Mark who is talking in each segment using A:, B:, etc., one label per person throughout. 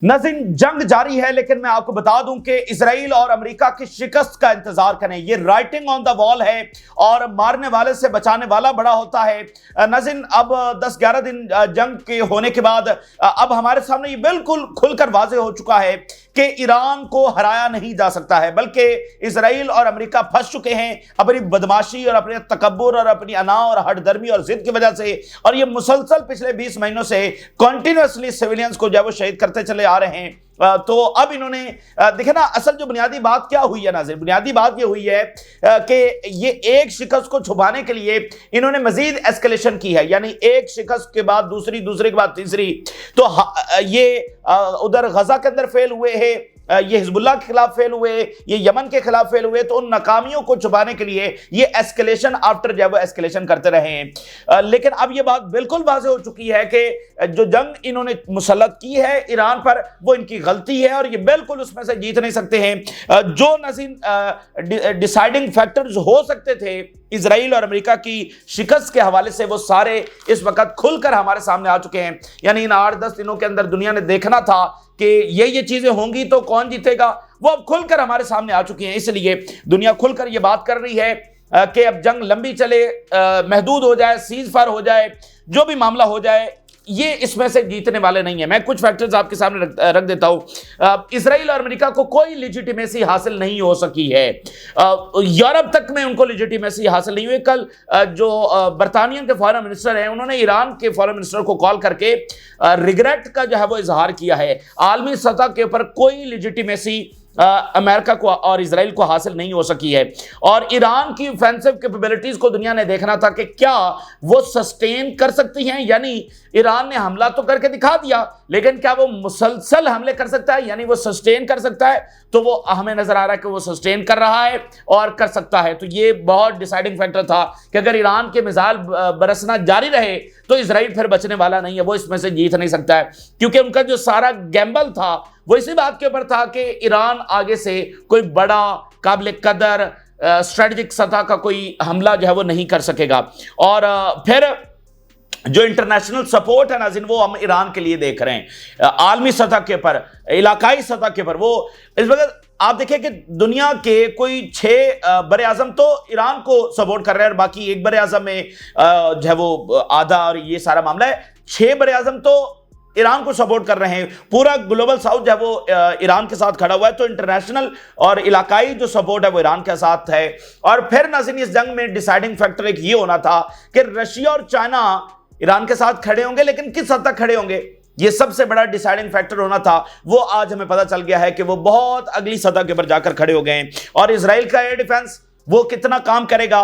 A: नाज़रीन, जंग जारी है, लेकिन मैं आपको बता दूं कि इजराइल और अमेरिका की शिकस्त का इंतजार करें। ये राइटिंग ऑन द वॉल है और मारने वाले से बचाने वाला बड़ा होता है। नाज़रीन, अब 10-11 दिन जंग के होने के बाद अब हमारे सामने ये बिल्कुल खुलकर वाज़ेह हो चुका है कि ईरान को हराया नहीं जा सकता है, बल्कि इजराइल और अमेरिका फंस चुके हैं अपनी बदमाशी और अपने तकब्बुर और अपनी अना और हठधर्मी और जिद की वजह से। और ये मुसलसल पिछले 20 महीनों से कंटिन्यूअसली सिविलियंस को जो वो शहीद करते चले आ रहे हैं। तो अब इन्होंने देखे ना, असल जो बुनियादी बात क्या हुई है नाज़रीन, बुनियादी बात ये हुई है कि ये एक शिकस्त को छुपाने के लिए इन्होंने मजीद एस्केलेशन की है, यानी एक शिकस्त के बाद दूसरी, दूसरे के बाद तीसरी। तो ये उधर गजा के अंदर फेल हुए हैं, ये हिजबुल्लाह के खिलाफ फेल हुए, ये यमन के खिलाफ फेल हुए। तो उन नाकामियों को छुपाने के लिए ये एस्केलेशन आफ्टर जो है एस्केलेशन करते रहे हैं। लेकिन अब ये बात बिल्कुल वाज़ेह हो चुकी है कि जो जंग इन्होंने मुसल्लत की है ईरान पर, वो इनकी गलती है और ये बिल्कुल उसमें से जीत नहीं सकते हैं। जो नाज़रीन डिसाइडिंग फैक्टर्स हो सकते थे इजराइल और अमेरिका की शिकस्त के हवाले से, वो सारे इस वक्त खुलकर हमारे सामने आ चुके हैं। यानी इन 8-10 दिनों के अंदर दुनिया ने देखना था कि ये चीजें होंगी तो कौन जीतेगा, वो अब खुलकर हमारे सामने आ चुकी हैं। इसलिए दुनिया खुलकर ये बात कर रही है कि अब जंग लंबी चले, महदूद हो जाए, सीज फायर हो जाए, जो भी मामला हो जाए, ये इसमें से जीतने वाले नहीं है। मैं कुछ फैक्टर्स आपके सामने रख देता हूं। इजराइल और अमेरिका को कोई लेजिटिमेसी हासिल नहीं हो सकी है, यूरोप तक में उनको लेजिटिमेसी हासिल नहीं हुई। कल जो बरतानिया के फॉरेन मिनिस्टर हैं, उन्होंने ईरान के फॉरेन मिनिस्टर को कॉल करके रिग्रेट का जो है वो इजहार किया है। आलमी सतह के ऊपर कोई लेजिटिमेसी अमेरिका को और इजराइल को हासिल नहीं हो सकी है। और ईरान की ऑफेंसिव कैपेबिलिटीज को दुनिया ने देखना था कि क्या वो सस्टेन कर सकती हैं। यानी ईरान ने हमला तो करके दिखा दिया, लेकिन क्या वो मुसलसल हमले कर सकता है, यानी वो सस्टेन कर सकता है। तो वो हमें नजर आ रहा है कि वो सस्टेन कर रहा है और कर सकता है। तो ये बहुत डिसाइडिंग फैक्टर था कि अगर ईरान के मिसाइल बरसना जारी रहे तो इजराइल फिर बचने वाला नहीं है, वो इसमें से जीत नहीं सकता है। क्योंकि उनका जो सारा गैम्बल था वो इसी बात के ऊपर था कि ईरान आगे से कोई बड़ा काबिल कदर स्ट्रेटेजिक सतह का कोई हमला जो है वो नहीं कर सकेगा। और फिर जो इंटरनेशनल सपोर्ट है नाज़रीन, वो हम ईरान के लिए देख रहे हैं आलमी सतह के ऊपर, इलाकाई सतह के ऊपर। वो इस वक्त आप देखिए कि दुनिया के कोई 6 बड़े आजम तो ईरान को सपोर्ट कर रहे हैं और बाकी एक बड़े आजम में जो है वो आधा, और ये सारा मामला है। 6 बड़े आजम तो ईरान को सपोर्ट कर रहे हैं, पूरा ग्लोबल साउथ जो है वो ईरान के साथ खड़ा हुआ है। तो इंटरनेशनल और इलाकाई जो सपोर्ट है वो ईरान के साथ है। और फिर नाज़रीन, इस जंग में डिसाइडिंग फैक्टर एक ये होना था कि रशिया और चाइना ईरान के साथ खड़े होंगे, लेकिन किस हद तक खड़े होंगे, ये सबसे बड़ा डिसाइडिंग फैक्टर होना था। वो आज हमें पता चल गया है कि वो बहुत अगली सतह के ऊपर जाकर खड़े हो गए हैं। और इजराइल का एयर डिफेंस वो कितना काम करेगा,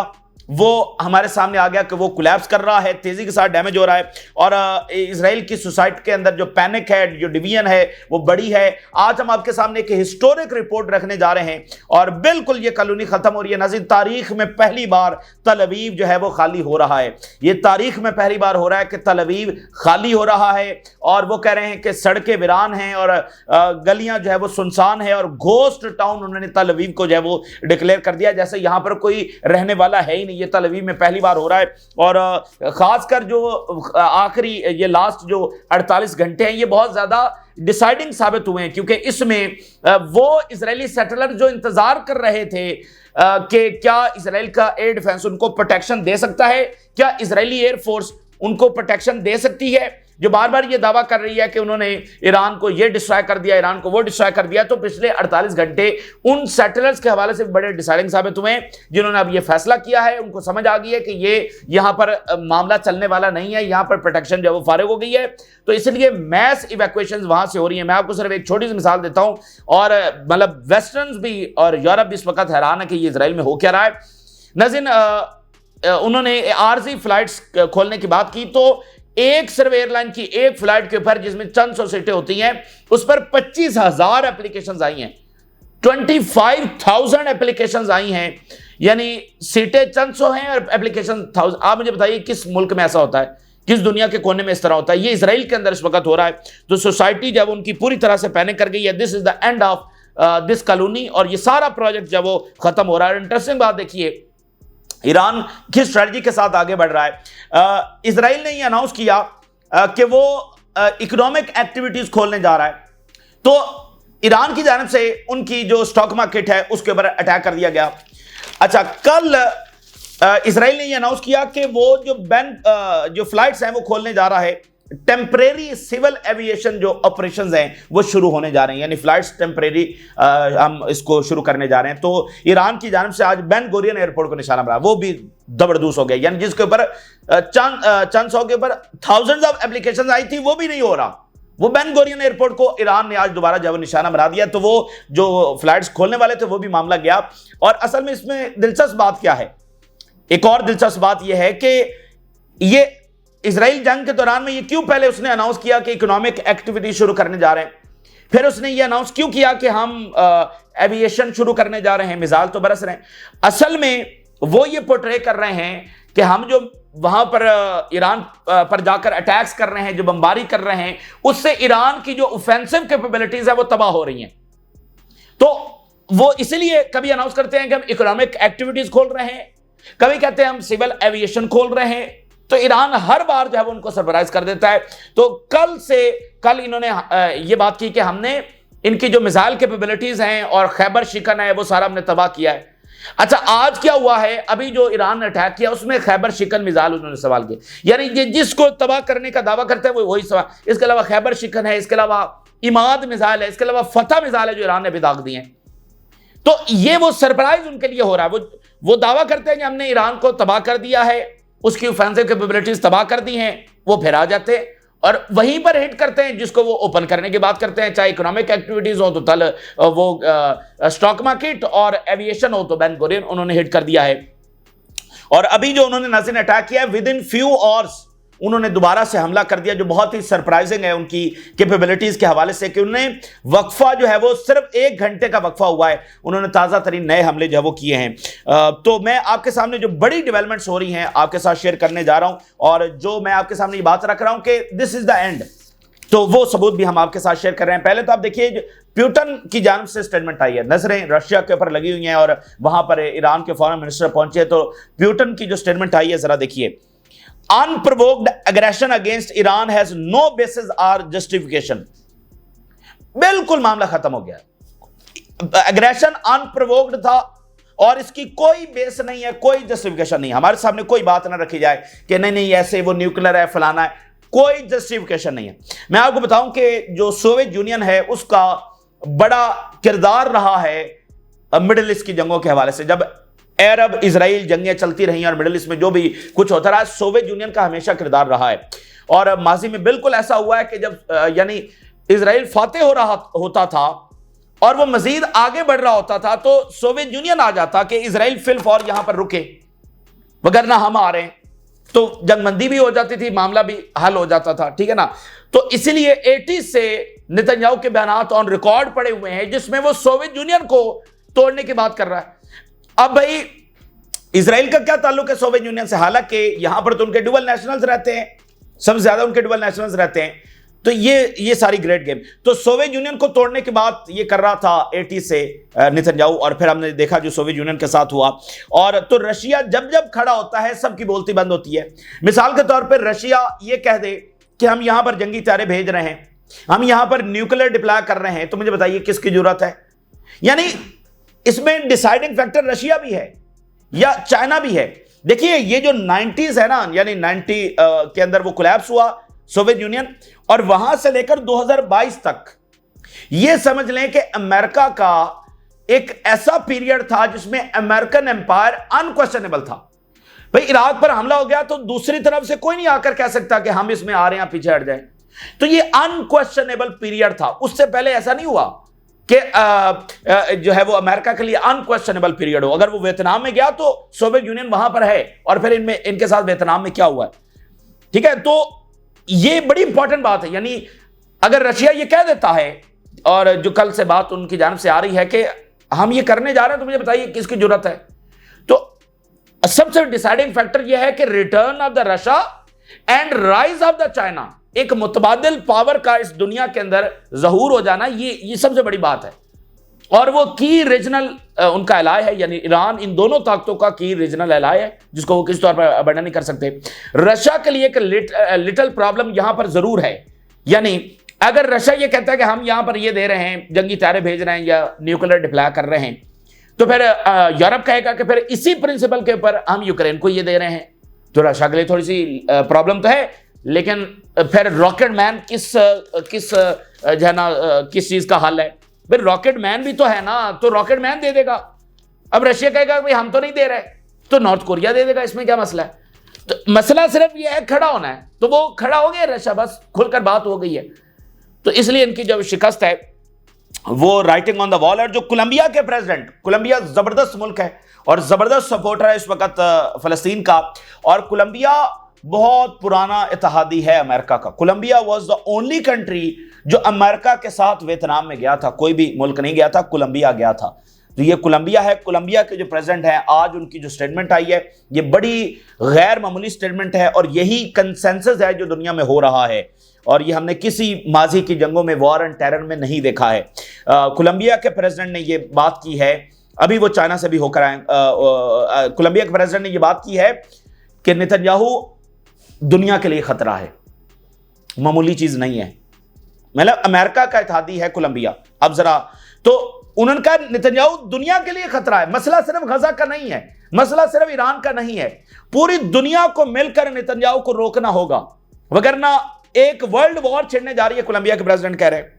A: वो हमारे सामने आ गया कि वो कोलैप्स कर रहा है, तेजी के साथ डैमेज हो रहा है। और इजराइल की सोसाइटी के अंदर जो पैनिक है, जो डिवीजन है, वो बड़ी है। आज हम आपके सामने एक हिस्टोरिक रिपोर्ट रखने जा रहे हैं और बिल्कुल ये कॉलोनी खत्म हो रही है नाज़रीन। तारीख में पहली बार तल अवीव जो है वो खाली हो रहा है। ये तारीख में पहली बार हो रहा है कि तल अवीव खाली हो रहा है। और वो कह रहे हैं कि सड़कें वीरान हैं और गलियां जो है वो सुनसान है और घोस्ट टाउन उन्होंने तल अवीव को जो है वो डिक्लेयर कर दिया, जैसे यहां पर कोई रहने वाला है ही नहीं। ये तल अवीव में पहली बार हो रहा है। और खासकर जो आखिरी ये लास्ट जो 48 घंटे हैं, ये बहुत ज्यादा डिसाइडिंग साबित हुए हैं, क्योंकि इसमें वो इजरायली सेटलर जो इंतजार कर रहे थे कि क्या इजराइल का एयर डिफेंस उनको प्रोटेक्शन दे सकता है, क्या इजरायली एयरफोर्स उनको प्रोटेक्शन दे सकती है, जो बार बार ये दावा कर रही है कि उन्होंने ईरान को ये डिस्ट्रॉय कर दिया, ईरान को वो डिस्ट्रॉय कर दिया। तो पिछले 48 घंटे उन सेटलर्स के हवाले से बड़े डिसाइडिंग साबित हुए हैं, जिन्होंने अब ये फैसला किया है। उनको समझ आ गई है कि ये यहां पर मामला चलने वाला नहीं है, यहां पर प्रोटेक्शन जो है वो फारिग हो गई है। तो इसलिए मैस इवैक्यूएशन वहां से हो रही है। मैं आपको सिर्फ एक छोटी सी मिसाल देता हूं, और मतलब वेस्टर्न भी और यूरोप भी इस वक्त हैरान है कि ये इजराइल में हो क्या रहा है। नाज़रीन, उन्होंने आरजी फ्लाइट्स खोलने की बात की, तो एक सिर्फ एयरलाइन की एक फ्लाइट के ऊपर जिसमें चंद सौ सीटें होती हैं, उस पर 25,000 एप्लीकेशंस आई हैं, 25,000 एप्लीकेशंस आई हैं। यानी सीटें चंद सौ हैं और एप्लीकेशन 1000। आप मुझे बताइए किस मुल्क में ऐसा होता है, किस दुनिया के कोने में इस तरह होता है? ये इजराइल के अंदर इस वक्त हो रहा है। तो सोसाइटी जब उनकी पूरी तरह से पैनिक कर गई है, this is the end of this colony, और ये सारा प्रोजेक्ट जब वो खत्म हो रहा है। इंटरेस्टिंग बात देखिए, ईरान किस स्ट्रेटजी के साथ आगे बढ़ रहा है। इजराइल ने यह अनाउंस किया कि वो इकोनॉमिक एक्टिविटीज खोलने जा रहा है। तो ईरान की जानिब से उनकी जो स्टॉक मार्केट है उसके ऊपर अटैक कर दिया गया। अच्छा, कल इजराइल ने यह अनाउंस किया कि वो जो फ्लाइट्स हैं वो खोलने जा रहा है। टेम्परेरी सिविल एविएशन जो ऑपरेशंस हैं वो शुरू होने जा रहे हैं, यानी फ्लाइट्स टेम्परेरी हम इसको शुरू करने जा रहे हैं। तो ईरान की जानिब से आज बेन गोरियन एयरपोर्ट को निशाना बना, वो भी जबरदस्त हो गया, यानी जिसके ऊपर चंद सौ के ऊपर थाउजेंड्स ऑफ एप्लीकेशंस आई थी वो भी नहीं हो रहा। वो बेन गोरियन एयरपोर्ट को ईरान ने आज दोबारा जब निशाना बना दिया, तो वो जो फ्लाइट्स खोलने वाले थे वो भी मामला गया। और असल में इसमें दिलचस्प बात क्या है, एक और दिलचस्प बात यह है कि ये इजराइल जंग के दौरान में ये क्यों पहले उसने अनाउंस किया कि इकोनॉमिक एक्टिविटी शुरू करने जा रहे हैं, फिर उसने ये अनाउंस क्यों किया कि हम एविएशन शुरू करने जा रहे हैं, मिसाइल तो बरस रहे हैं। असल में वो ये पोर्ट्रे कर रहे हैं कि हम जो वहां पर ईरान पर जाकर अटैक्स कर रहे हैं, जो बमबारी कर रहे हैं, उससे ईरान की जो ऑफेंसिव कैपेबिलिटीज है वो तबाह हो रही हैं। तो वो इसलिए कभी अनाउंस करते हैं कि हम इकोनॉमिक एक्टिविटीज खोल रहे हैं, कभी कहते हैं हम सिविल एविएशन खोल रहे हैं। तो ईरान हर बार जो है वो उनको सरप्राइज कर देता है। तो कल इन्होंने ये बात की कि हमने इनकी जो मिसाइल कैपेबिलिटीज हैं और खैबर शिकन है वो सारा हमने तबाह किया है। अच्छा, आज क्या हुआ है, अभी जो ईरान ने अटैक किया उसमें खैबर शिकन मिसाइल उन्होंने सवाल किए, यानी जिसको तबाह करने का दावा करते हैं वो वही सवाल। इसके अलावा खैबर शिकन है, इसके अलावा इमाद मिसाइल है, इसके अलावा फतह मिसाइल है जो ईरान ने भी दाग दी है। तो ये वो सरप्राइज उनके लिए हो रहा है। वो दावा करते हैं कि हमने ईरान को तबाह कर दिया है, उसकी ऑफेंसिव कैपेबिलिटीज तबाह कर दी हैं, वो फिर आ जाते हैं और वहीं पर हिट करते हैं जिसको वो ओपन करने की बात करते हैं। चाहे इकोनॉमिक एक्टिविटीज हो तो वो स्टॉक मार्केट और एविएशन हो तो बेन गोरियन उन्होंने हिट कर दिया है। और अभी जो उन्होंने नाज़रीन अटैक किया है, विद इन फ्यू आवर्स उन्होंने दोबारा से हमला कर दिया, जो बहुत ही सरप्राइजिंग है उनकी कैपेबिलिटीज के हवाले से कि उन्होंने वक्फा जो है वो सिर्फ 1 घंटे का वक्फा हुआ है, उन्होंने ताज़ा तरीन नए हमले जो है वो किए हैं। तो मैं आपके सामने जो बड़ी डेवलपमेंट्स हो रही हैं आपके साथ शेयर करने जा रहा हूं, और जो मैं आपके सामने ये बात रख रहा हूं कि दिस इज द एंड, तो वो सबूत भी हम आपके साथ शेयर कर रहे हैं। पहले तो आप देखिए, प्यूटन की जानिब से स्टेटमेंट आई है, नजरें रशिया के ऊपर लगी हुई हैं और वहां पर ईरान के फॉरेन मिनिस्टर पहुंचे, तो प्यूटन की जो स्टेटमेंट आई है जरा देखिए। Unprovoked aggression against Iran has no basis or justification। बिल्कुल मामला खत्म हो गया। एग्रेशन अनप्रोवोक्ड था और इसकी कोई बेस नहीं है, कोई जस्टिफिकेशन नहीं है। हमारे सामने कोई बात ना रखी जाए कि नहीं ऐसे वो न्यूक्लियर है, फलाना है, कोई जस्टिफिकेशन नहीं है। मैं आपको बताऊं कि जो सोवियत यूनियन है उसका बड़ा किरदार रहा है मिडिल ईस्ट की जंगों के हवाले से। जब अरब इजराइल जंगें चलती रही और मिडिल ईस्ट में जो भी कुछ होता रहा, सोवियत यूनियन का हमेशा किरदार रहा है। और माजी में बिल्कुल ऐसा हुआ है कि जब यानी इजराइल फातेह हो रहा होता था और वो मजीद आगे बढ़ रहा होता था, तो सोवियत यूनियन आ जाता कि इजराइल फिलफौर यहां पर रुके, वगरना हम आ रहे हैं, तो जंगबंदी भी हो जाती थी, मामला भी हल हो जाता था, ठीक है ना। तो इसीलिए 80 से नेतन्याहू के बयानात ऑन रिकॉर्ड पड़े हुए हैं जिसमें वो सोवियत यूनियन को तोड़ने की बात कर रहा है। अब भाई इजराइल का क्या ताल्लुक है सोवियत यूनियन से, हालांकि यहां पर तो उनके डुअल नेशनल्स रहते हैं, सबसे ज्यादा उनके डुअल नेशनल्स रहते हैं। तो ये सारी ग्रेट गेम तो सोवियत यूनियन को तोड़ने की बात ये कर रहा था 80 से नेतन्याहू, और फिर हमने देखा जो सोवियत यूनियन के साथ हुआ। और तो रशिया जब जब खड़ा होता है सबकी बोलती बंद होती है। मिसाल के तौर पर रशिया ये कह दे कि हम यहां पर जंगी तारे भेज रहे हैं, हम यहां पर न्यूक्लियर डिप्लॉय कर रहे हैं, तो मुझे बताइए किसकी जरूरत है। यानी इसमें डिसाइडिंग फैक्टर रशिया भी है या चाइना भी है। देखिए ये जो 90s है ना, यानी 90 के अंदर वो कोलैप्स हुआ सोवियत यूनियन, और वहां से लेकर 2022 तक ये समझ लें कि अमेरिका का एक ऐसा पीरियड था जिसमें अमेरिकन एम्पायर अनक्वेश्चनेबल था। भाई इराक पर हमला हो गया तो दूसरी तरफ से कोई नहीं आकर कह सकता कि हम इसमें आ रहे हैं, पीछे हट जाए। तो ये अनक्वेश्चनेबल पीरियड था। उससे पहले ऐसा नहीं हुआ कि जो है वो अमेरिका के लिए अनक्वेश्चनेबल पीरियड हो। अगर वो वियतनाम में गया तो सोवियत यूनियन वहां पर है, और फिर इनके साथ वियतनाम में क्या हुआ है, ठीक है। तो ये बड़ी इंपॉर्टेंट बात है। यानी अगर रशिया ये कह देता है, और जो कल से बात उनकी जानिब से आ रही है कि हम ये करने जा रहे हैं, तो मुझे बताइए किसकी जरूरत है। तो सबसे डिसाइडिंग फैक्टर यह है कि return of the Russia and rise of the China, एक मुतबादिल पावर का इस दुनिया के अंदर जहूर हो जाना, ये सबसे बड़ी बात है। और वो की रीजनल उनका एलाय है, यानी ईरान इन दोनों ताकतों का की रीजनल एलाय है जिसको वो किस तौर पर अबंडन नहीं कर सकते। रशिया के लिए एक लिटिल प्रॉब्लम यहां पर जरूर है, यानी अगर रशिया ये कहता है कि हम यहां पर ये दे रहे हैं, जंगी तारे भेज रहे हैं या न्यूक्लियर डिप्लॉय कर रहे हैं, तो फिर यूरोप कहेगा कि फिर इसी प्रिंसिपल के ऊपर हम यूक्रेन को ये दे रहे हैं। तो रशिया के लिए थोड़ी सी प्रॉब्लम तो है, लेकिन फिर रॉकेट मैन किस जो है ना किस चीज का हल है? फिर रॉकेट मैन भी तो है ना, तो रॉकेट मैन दे देगा। अब रशिया कहेगा भाई हम तो नहीं दे रहे, तो नॉर्थ कोरिया दे देगा। इसमें क्या मसला है? तो मसला सिर्फ ये है खड़ा होना है, तो वो खड़ा हो गया रशिया, बस खुलकर बात हो गई है। तो इसलिए इनकी जो शिकस्त है वो राइटिंग ऑन द वॉल है। जो कोलंबिया के प्रेसिडेंट, कोलंबिया जबरदस्त मुल्क है और जबरदस्त सपोर्टर है इस वक्त फलस्तीन का, और कोलंबिया बहुत पुराना इत्तेहादी है अमेरिका का। Colombia was the only country जो अमेरिका के साथ वियतनाम में गया था, कोई भी मुल्क नहीं गया था, कोलंबिया गया था। तो ये कोलंबिया है। कोलंबिया के जो प्रेसिडेंट हैं, आज उनकी जो स्टेटमेंट आई है, ये बड़ी गैर मामूली स्टेटमेंट है और यही कंसेंसस है जो दुनिया में हो रहा है, और ये हमने किसी माजी की जंगों में, वॉर एंड टेरर में नहीं देखा है। कोलंबिया के प्रेसिडेंट ने ये बात की है, अभी वो चाइना से भी होकर आए। कोलंबिया के प्रेसिडेंट ने ये बात की है कि नेतन्याहू दुनिया के लिए खतरा है, मामूली चीज नहीं है। मतलब अमेरिका का इत्तेहादी है कोलंबिया। अब जरा तो उन्होंने कहा नेतन्याहू दुनिया के लिए खतरा है। मसला सिर्फ गजा का नहीं है, मसला सिर्फ ईरान का नहीं है, पूरी दुनिया को मिलकर नेतन्याहू को रोकना होगा, वगरना एक वर्ल्ड वॉर छिड़ने जा रही है। कोलंबिया के प्रेसिडेंट कह रहे हैं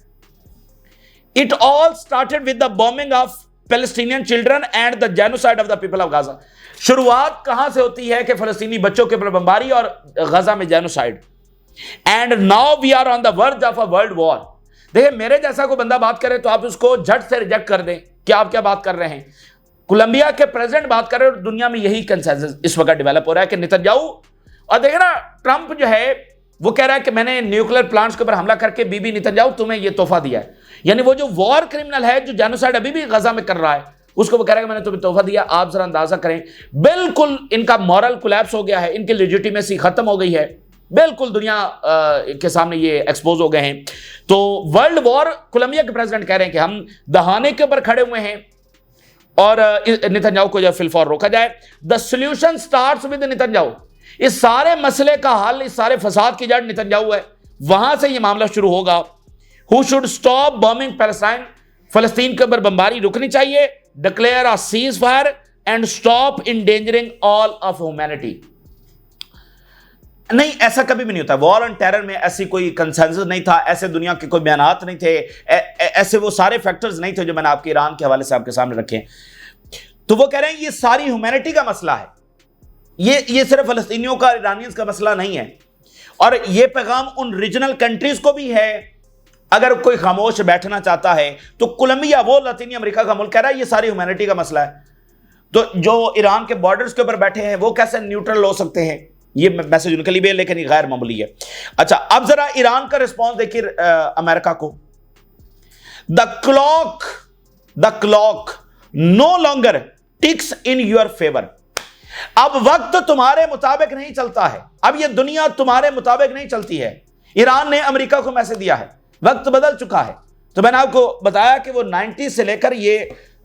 A: it all started with the bombing of Palestinian children and the genocide of the people of Gaza. शुरुआत कहां से होती है कि फलस्तीनी बच्चों के ऊपर बमबारी और गाजा में genocide. And now we are on the verge of a world war. देखिए, मेरे जैसा कोई बंदा बात करे तो आप उसको झट से रिजेक्ट कर दें कि आप क्या बात कर रहे हैं। कोलंबिया के प्रेसिडेंट बात कर रहे हैं और दुनिया में यही कंसेंसस इस वक्त डेवलप हो रहा है कि नेतन्याहू, और देखिए ना ट्रंप जो है वो कह रहा है कि मैंने न्यूक्लियर प्लांट्स के ऊपर हमला करके बीबी नेतन्याहू तुम्हें ये तोहफा दिया है। यानी वो जो वॉर क्रिमिनल है, जो जेनोसाइड अभी भी गजा में कर रहा है, उसको वो कह रहा है कि मैंने तुम्हें तोहफा दिया। आप जरा अंदाजा करें, बिल्कुल इनका मॉरल कोलैप्स हो गया है, इनकी लेजिटिमेसी खत्म हो गई है, बिल्कुल दुनिया के सामने ये एक्सपोज हो गए हैं। तो वर्ल्ड वॉर, कोलंबिया के प्रेसिडेंट कह रहे हैं कि हम दहाने के ऊपर खड़े हुए हैं और नेतन्याहू को जो फिलफौर रोका जाए। The solution starts with Netanyahu. इस सारे मसले का हल, इस सारे फसाद की जड़ नेतन्याहू है, वहां से ये मामला शुरू होगा। Who should stop bombing Palestine. फलस्तीन के ऊपर बमबारी रुकनी चाहिए। Declare a cease fire and stop endangering all of humanity. नहीं, ऐसा कभी भी नहीं होता। वॉर ऑन टेरर में ऐसी कोई कंसेंसस नहीं था, ऐसे दुनिया के कोई बयानात नहीं थे, ऐसे वो सारे फैक्टर्स नहीं थे जो मैंने आपके ईरान के हवाले से आपके सामने रखे। तो वो कह रहे हैं ये सारी ह्यूमैनिटी का मसला है, ये सिर्फ फलस्तीनियों का, ईरानियंस का मसला नहीं है। और ये पैगाम उन रीजनल कंट्रीज को भी है। अगर कोई खामोश बैठना चाहता है तो कोलंबिया, वो लातीनी अमेरिका का मुल्क, कह रहा है ये सारी ह्यूमैनिटी का मसला है। तो जो ईरान के बॉर्डर्स के ऊपर बैठे हैं वो कैसे न्यूट्रल हो सकते हैं? ये मैसेज उनके लिए भी है, लेकिन ये गैर मामूली है। अच्छा, अब जरा ईरान का रिस्पॉन्स देखिए अमेरिका को। The clock no longer ticks in your favour. अब वक्त तुम्हारे मुताबिक नहीं चलता है, अब ये दुनिया तुम्हारे मुताबिक नहीं चलती है। ईरान ने अमेरिका को मैसेज दिया है, वक्त बदल चुका है। तो मैंने आपको बताया कि वो 90 से लेकर ये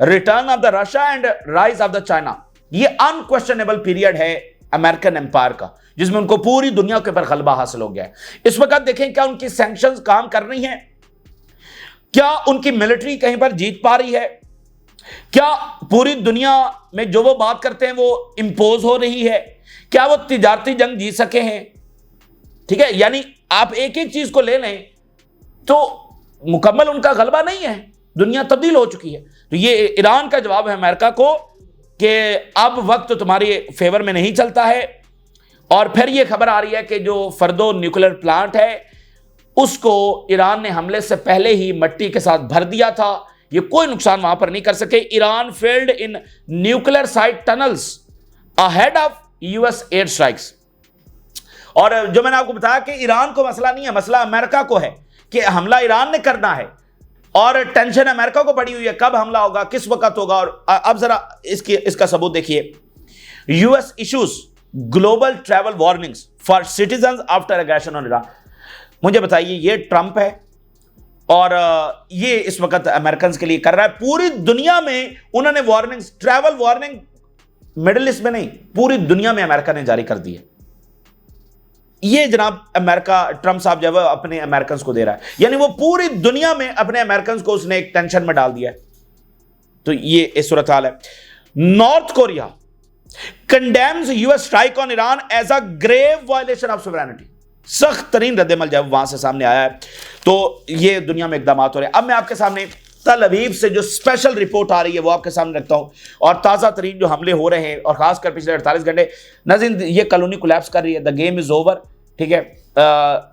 A: return of the Russia and rise of the China, ये अनक्वेश्चनेबल पीरियड है अमेरिकन एम्पायर का, जिसमें उनको पूरी दुनिया के ऊपर गलबा हासिल हो गया है। इस वक्त देखें क्या उनकी सैंक्शंस काम कर रही हैं? क्या उनकी मिलिट्री कहीं पर जीत पा रही है? क्या पूरी दुनिया में जो वो बात करते हैं वो इंपोज हो रही है? क्या वो तिजारती जंग जीत सके हैं? ठीक है, यानी आप एक एक चीज को ले लें तो मुकम्मल उनका गलबा नहीं है, दुनिया तब्दील हो चुकी है। तो ये ईरान का जवाब है अमेरिका को कि अब वक्त तुम्हारे फेवर में नहीं चलता है। और फिर ये खबर आ रही है कि जो फर्दो न्यूक्लियर प्लांट है उसको ईरान ने हमले से पहले ही मिट्टी के साथ भर दिया था, ये कोई नुकसान वहां पर नहीं कर सके। Iran failed in nuclear site tunnels ahead of US air strikes. और जो मैंने आपको बताया कि ईरान को मसला नहीं है, मसला अमेरिका को है कि हमला ईरान ने करना है, और टेंशन अमेरिका को पड़ी हुई है कब हमला होगा, किस वक्त होगा। और अब जरा इसका सबूत देखिए। US issues global travel warnings for citizens after aggression on Iran. मुझे बताइए, ये ट्रंप है और ये इस वक्त अमेरिकन के लिए कर रहा है। पूरी दुनिया में उन्होंने warnings, travel warning middle east में नहीं, पूरी दुनिया में अमेरिका ने जारी कर दी है। ये जनाब अमेरिका, ट्रंप साहब जो है अपने अमेरिकन को दे रहा है, यानी वो पूरी दुनिया में अपने अमेरिकन को उसने एक टेंशन में डाल दिया है। तो ये इस सूरत हाल है। North Korea condemns US strike on Iran as a grave violation of sovereignty. सख्त तरीन रद्दमल जब वहां से सामने आया है, तो ये दुनिया में इकदाम हो रहे हैं। अब मैं आपके सामने तल अवीव से जो स्पेशल रिपोर्ट आ रही है वो आपके सामने रखता हूं, और ताजा तरीन जो हमले हो रहे हैं, और खासकर पिछले 48 घंटे। नाज़रीन, ये कॉलोनी कोलैप्स कर रही है, द गेम इज ओवर, ठीक है।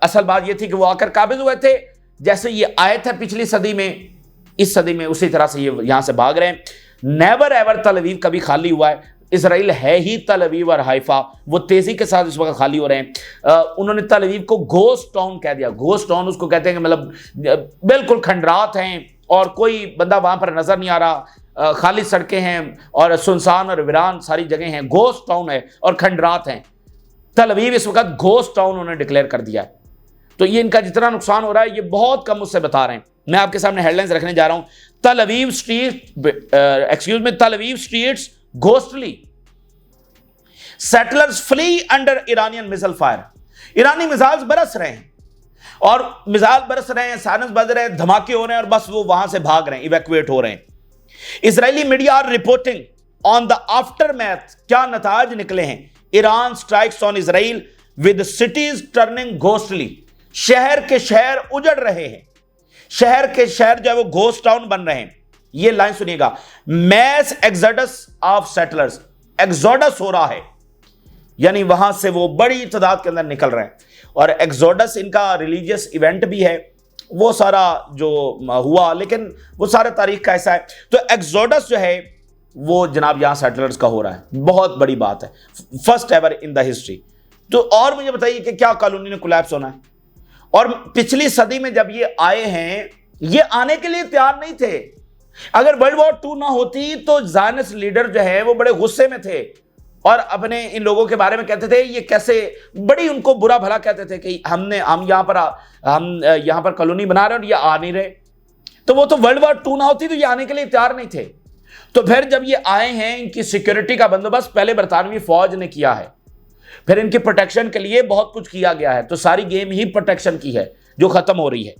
A: असल बात ये थी कि वो आकर काबिज हुए थे, जैसे ये आए थे पिछली सदी में, इस सदी में उसी तरह से ये यहां से भाग रहे हैं। नेवर एवर तल अवीव कभी खाली हुआ है। इसराइल है ही तल अवीव और हाइफा, वो तेजी के साथ इस वक्त खाली हो रहे हैं। उन्होंने तल अवीव को घोस्ट टाउन कह दिया। घोस्ट टाउन उसको कहते हैं कि मतलब बिल्कुल खंडरात हैं और कोई बंदा वहां पर नजर नहीं आ रहा, खाली सड़कें हैं और सुनसान और वीरान सारी जगह हैं। घोस्ट टाउन है और खंडरात हैं। तल अवीव इस वक्त घोस्ट टाउन उन्होंने डिक्लेयर कर दिया है। तो ये इनका जितना नुकसान हो रहा है ये बहुत कम उससे बता रहे हैं। मैं आपके सामने हेडलाइंस रखने जा रहा हूं। Tel Aviv streets ghostly, settlers flee under Iranian missile fire. ईरानी मिसाइल बरस रहे हैं और मिसाइल बरस रहे हैं, साइरन्स बज रहे हैं, धमाके हो रहे हैं और बस वो वहां से भाग रहे हैं, इवैक्यूएट हो रहे हैं। Israeli media are reporting on the aftermath. क्या नताज निकले हैं? Iran strikes on Israel with cities turning ghostly. शहर के शहर उजड़ रहे हैं, शहर के शहर जो है वो घोस्ट टाउन बन रहे हैं। ये लाइन सुनिएगा, mass exodus of settlers. Exodus हो रहा है, यानी वहां से वो बड़ी तादाद के अंदर निकल रहे हैं। और एक्सोडस इनका रिलीजियस इवेंट भी है, वो सारा जो हुआ, लेकिन वो सारा तारीख का ऐसा है। तो एक्सोडस जो है वो जनाब यहां सेटलर्स का हो रहा है, बहुत बड़ी बात है, first ever in the history. तो और मुझे बताइए कि क्या कॉलोनी ने कोलैप्स होना है? और पिछली सदी में जब ये आए हैं, ये आने के लिए तैयार नहीं थे। अगर वर्ल्ड वॉर 2 ना होती तो ज़ायनिस्ट लीडर जो है वो बड़े गुस्से में थे और अपने इन लोगों के बारे में कहते थे ये कैसे, बड़ी उनको बुरा भला कहते थे कि हम यहां पर कॉलोनी बना रहे हैं और ये आ नहीं रहे। तो वो तो वर्ल्ड वॉर 2 ना होती तो ये आने के लिए तैयार नहीं थे। तो फिर जब ये आए हैं, इनकी सिक्योरिटी का बंदोबस्त पहले बरतानवी फौज ने किया है, फिर इनकी प्रोटेक्शन के लिए बहुत कुछ किया गया है। तो सारी गेम ही प्रोटेक्शन की है जो खत्म हो रही है।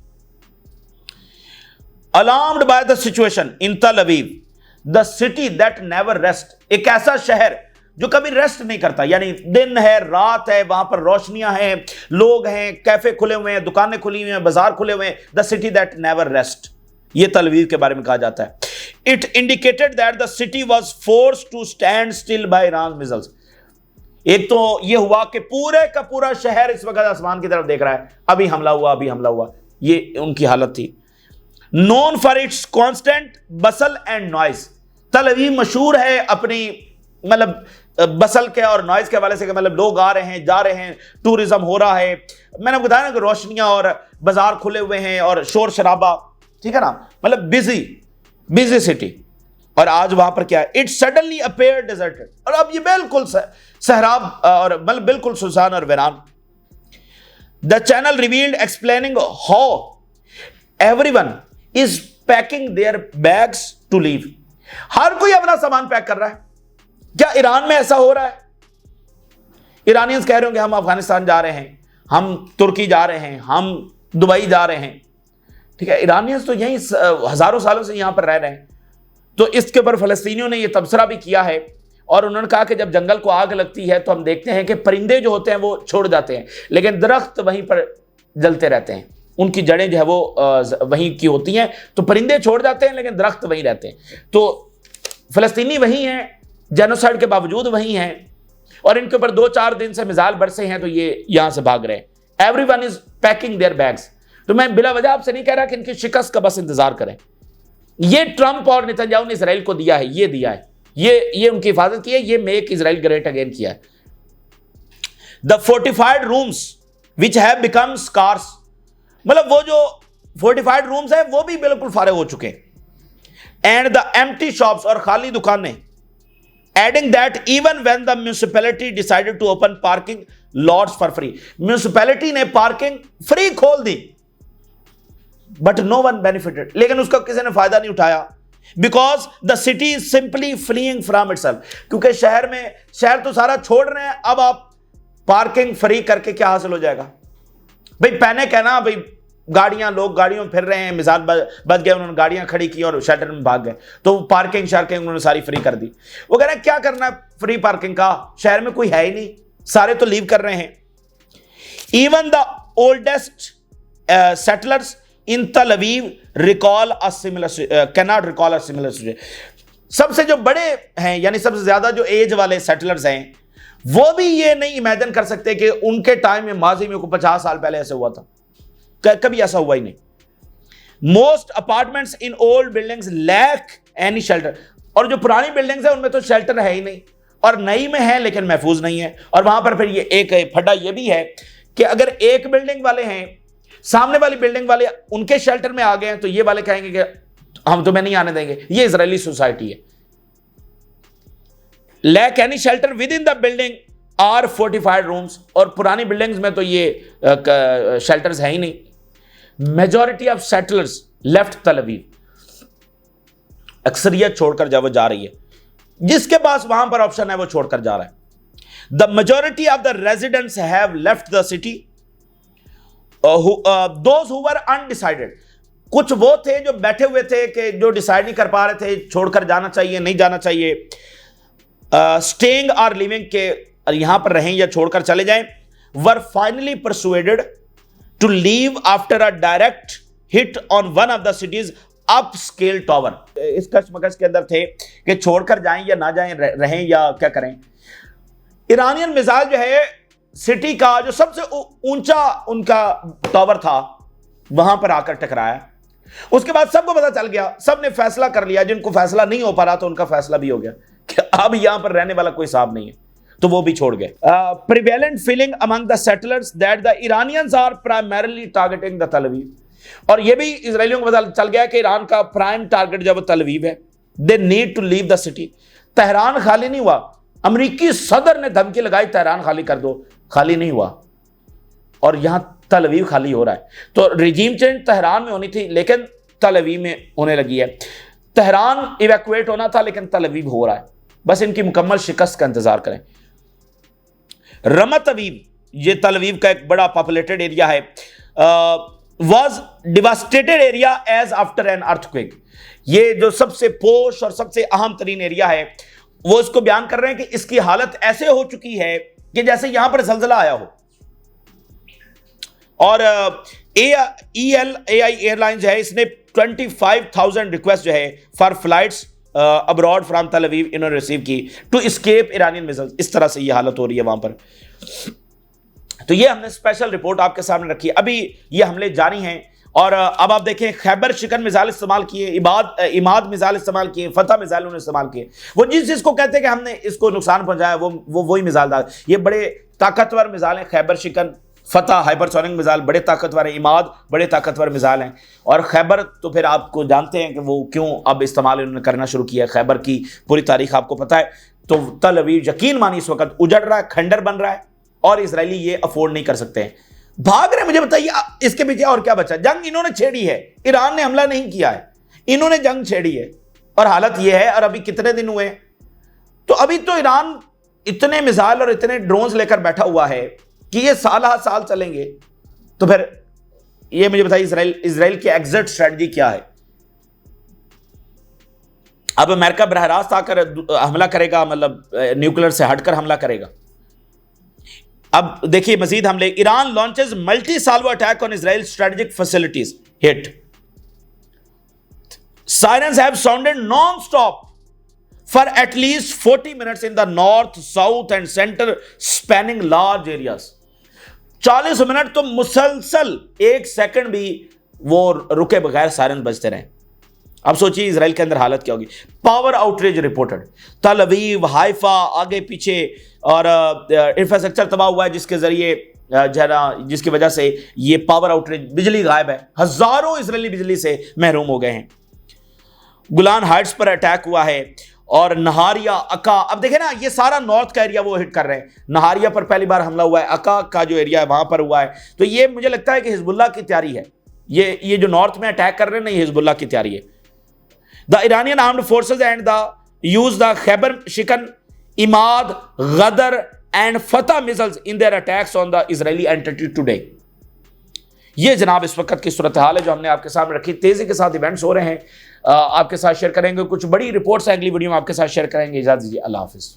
A: Alarmed by the situation in Tel Aviv, the city that never rest. एक ऐसा शहर जो कभी रेस्ट नहीं करता, यानी दिन है रात है, वहां पर रोशनियां हैं, लोग हैं, कैफे खुले हुए हैं, दुकानें खुली हुई हैं, बाजार खुले हुए हैं। The city that never rest, ये तल अवीव के बारे में कहा जाता है। It indicated that the city was forced to stand still by Iran missiles. एक तो ये हुआ कि पूरे का पूरा शहर इस वक्त आसमान की तरफ देख रहा है, अभी हमला हुआ, अभी हमला हुआ, ये उनकी हालत थी। Known for its constant Bansal and noise. तल अवीव मशहूर है अपनी मतलब बसल के और नॉइस के हवाले से, मतलब लोग आ रहे हैं, जा रहे हैं, टूरिज्म हो रहा है। मैंने बताया ना कि रोशनियां और बाजार खुले हुए हैं और शोर शराबा, ठीक है ना, मतलब बिजी सिटी। और आज वहां पर क्या है? It suddenly appeared deserted. और अब ये बिल्कुल सहराब और मतलब बिल्कुल सुनसान और वीरान। The channel revealed explaining how everyone is packing their bags to leave. हर कोई अपना सामान पैक कर रहा है। क्या ईरान में ऐसा हो रहा है? ईरानियंस कह रहे हो कि हम अफगानिस्तान जा रहे हैं, हम तुर्की जा रहे हैं, हम दुबई जा रहे हैं, ठीक है। ईरानियंस तो यहीं हजारों सालों से यहां पर रह रहे हैं। तो इसके ऊपर फलस्तीनियों ने यह तबसरा भी किया है और उन्होंने कहा कि जब जंगल को आग लगती है तो हम देखते हैं कि परिंदे जो होते हैं वो छोड़ जाते हैं, लेकिन दरख्त वहीं पर जलते रहते हैं, उनकी जड़ें जो है वो वहीं की होती हैं। तो परिंदे छोड़ जाते हैं लेकिन दरख्त वहीं रहते हैं। तो फलस्तीनी वहीं हैं, जेनोसाइड के बावजूद वहीं हैं, और इनके ऊपर 2-4 दिन से मिसाइल बरसे हैं, तो ये यहां से भाग रहे हैं। Everyone is packing their bags. तो मैं बिला वजह आपसे नहीं कह रहा कि इनकी शिकस्त का बस इंतजार करें। ये ट्रंप और नेतन्याहू ने इसराइल को दिया है, ये दिया है, ये उनकी हिफाजत की है, ये मेक इजराइल ग्रेट अगेन किया है। The fortified rooms which have become scarce, मतलब वो जो फोर्टिफाइड रूम्स है वो भी बिल्कुल फारे हो चुके हैं। एंड द एम्प्टी शॉप्स, और खाली दुकानें। Adding that even when the municipality decided to open parking lots for free, municipality ने पार्किंग फ्री खोल दी, बट नो वन बेनिफिटेड, लेकिन उसका किसी ने फायदा नहीं उठाया। Because the city is simply fleeing from itself, क्योंकि शहर तो सारा छोड़ रहे हैं, अब आप पार्किंग फ्री करके क्या हासिल हो जाएगा भाई? पैनिक है ना भाई, लोग गाड़ियों में फिर रहे हैं, मिजाज बच गए, उन्होंने गाड़ियां खड़ी की और शेल्टर में भाग गए, तो पार्किंग शार्किंग उन्होंने सारी फ्री कर दी। वो कह रहे हैं क्या करना है फ्री पार्किंग का, शहर में कोई है ही नहीं, सारे तो लीव कर रहे हैं। Even the oldest settlers in Tel Aviv recall a similar cannot recall a similar situation. सबसे जो बड़े हैं, यानी सबसे ज्यादा जो एज वाले सेटलर्स हैं, वो भी ये नहीं इमेजिन कर सकते कि उनके टाइम में माजी में 50 साल पहले ऐसे हुआ था। कभी ऐसा हुआ ही नहीं। Most apartments in old buildings lack any shelter. और जो पुरानी बिल्डिंग्स है उनमें तो शेल्टर है ही नहीं, और नई में है लेकिन महफूज नहीं है। और वहां पर फिर ये एक फड्डा ये भी है कि अगर एक बिल्डिंग वाले हैं, सामने वाली बिल्डिंग वाले उनके शेल्टर में आ गए हैं, तो ये वाले कहेंगे कि हम तुम्हें नहीं आने देंगे। ये इजरायली सोसाइटी है। Lack any shelter within the building are fortified rooms. और पुरानी बिल्डिंग्स में तो ये शेल्टर्स है ही नहीं। मेजॉरिटी ऑफ सेटलर्स लेफ्ट तल अवीव। अक्सरियत छोड़कर जब वो जा रही है, जिसके पास वहां पर ऑप्शन है वो छोड़कर जा रहा है। The majority of the residents have left the city, those who were undecided. कुछ वो थे जो बैठे हुए थे कि जो डिसाइड नहीं कर पा रहे थे छोड़कर जाना चाहिए नहीं जाना चाहिए। स्टेइंग और लिविंग के यहां पर रहें या छोड़कर चले जाएं, were finally persuaded to leave after a direct hit on one of the city's upscale tower. इस कशमकश के अंदर थे कि छोड़कर जाएं या ना जाएं, रहें या क्या करें। ईरानियन मिसाइल जो है सिटी का जो सबसे ऊंचा उनका टावर था वहां पर आकर टकराया। उसके बाद सबको पता चल गया, सबने फैसला कर लिया। जिनको फैसला नहीं हो पा रहा तो उनका फैसला भी हो गया कि अब यहां पर रहने वाला कोई साहब नहीं है, तो वो भी छोड़ गए। Prevalent feeling among the settlers that the Iranians are primarily targeting the Tel Aviv. और ये भी इजरायलियों को पता चल गया कि ईरान का प्राइम टारगेट जब तल अवीव है। They need to leave the city. Tehran खाली नहीं हुआ, अमेरिकी सदर ने धमकी लगाई तेहरान खाली कर दो, खाली नहीं हुआ, और यहां तल अवीव खाली हो रहा है। तो रिजीम चेंज तेहरान में होनी थी लेकिन तल अवीव में होने लगी है। तेहरान इवैक्यूएट होना था लेकिन तल अवीव हो रहा है। बस इनकी मुकम्मल शिकस्त का इंतजार करें। रमत अवीव, ये तल अवीव का एक बड़ा पॉपुलेटेड एरिया है, was devastated area as after an earthquake. ये जो सबसे पोश और सबसे अहम तरीन एरिया है, वो इसको बयान कर रहे हैं कि इसकी हालत ऐसे हो चुकी है कि जैसे यहां पर जलजला आया हो। और एआई एयरलाइंस है, इसने 25,000 रिक्वेस्ट जो है फॉर फ्लाइट्स अब्रॉड फ्रॉम तल अवीव इन्होंने रिसीव की टू एस्केप ईरानियन मिसाइल्स। इस तरह से ये हालत हो रही है वहां पर। तो ये हमने स्पेशल रिपोर्ट आपके सामने रखी है। अभी ये हमले जारी हैं और अब आप देखें खैबर शिकन मिसाइल इस्तेमाल किए, इमाद मिसाइल इस्तेमाल किए, फतह मिसाइल उन्होंने इस्तेमाल किए। वो जिसको कहते हैं कि हमने इसको नुकसान पहुंचाया वो वही मिसाइल डाल। ये बड़े ताकतवर मिसाइल हैं। खैबर शिकन, फतह हाइपरसोनिक मिसाइल बड़े ताकतवर हैं, इमाद बड़े ताकतवर मिसाइल हैं। और खैबर तो फिर आपको जानते हैं कि वो क्यों अब इस्तेमाल इन्होंने करना शुरू किया है। खैबर की पूरी तारीख आपको पता है। तो तल अवीव यकीन मानिए इस वक्त उजड़ रहा है, खंडर बन रहा है, और इजरायली ये अफोर्ड नहीं कर सकते हैं, भाग रहे। मुझे बताइए इसके पीछे और क्या बचा? जंग इन्होंने छेड़ी है, ईरान ने हमला नहीं किया है, इन्होंने जंग छेड़ी है। और हालत ये है, और अभी कितने दिन हुए, तो अभी तो ईरान इतने मिसाइल और इतने ड्रोन्स लेकर बैठा हुआ है कि ये साल हर साल चलेंगे। तो फिर ये मुझे बताइए इजराइल की एग्जिट स्ट्रेटजी क्या है? अब अमेरिका बरह रास्त आकर हमला करेगा, मतलब न्यूक्लियर से हटकर हमला करेगा। अब देखिए मजीद हमले। Iran launches multi Salvo attack on Israel strategic facilities, hit. Sirens have sounded non stop for at least 40 minutes in the north, south and centre spanning large areas. 40 minute तो मुसलसल, एक सेकंड भी वो रुके बगैर सायरन बजते रहे। अब सोचिए इजराइल के अंदर हालत क्या होगी। पावर आउटरेज रिपोर्टेड, तल अवीव, हाइफा, आगे पीछे, और इंफ्रास्ट्रक्चर तबाह हुआ है जिसके जरिए जिसकी वजह से ये पावर आउटरेज, बिजली गायब है, हजारों इजरायली बिजली से महरूम हो गए हैं। गुलान हाइट्स पर अटैक हुआ है, और नहारिया, अका, अब देखें ना ये सारा नॉर्थ का एरिया वो हिट कर रहे हैं। नहारिया पर पहली बार हमला हुआ है, अका का जो एरिया है वहां पर हुआ है। तो ये मुझे लगता है कि हिजबुल्लाह की तैयारी है। ये जो नॉर्थ में अटैक कर रहे हैं ना, ये हिजबुल्लाह की तैयारी है। The Iranian armed forces and the use the Khyber शिकन, इमाद, गदर and Fatah missiles in their attacks on the Israeli entity today. ये जनाब इस वक्त की सूरत हाल है जो हमने आपके सामने रखी। तेजी के साथ इवेंट्स हो रहे हैं, आपके साथ शेयर करेंगे, कुछ बड़ी रिपोर्ट्स अगली वीडियो में आपके साथ शेयर करेंगे। इजाजत दीजिए, अल्लाह हाफिज।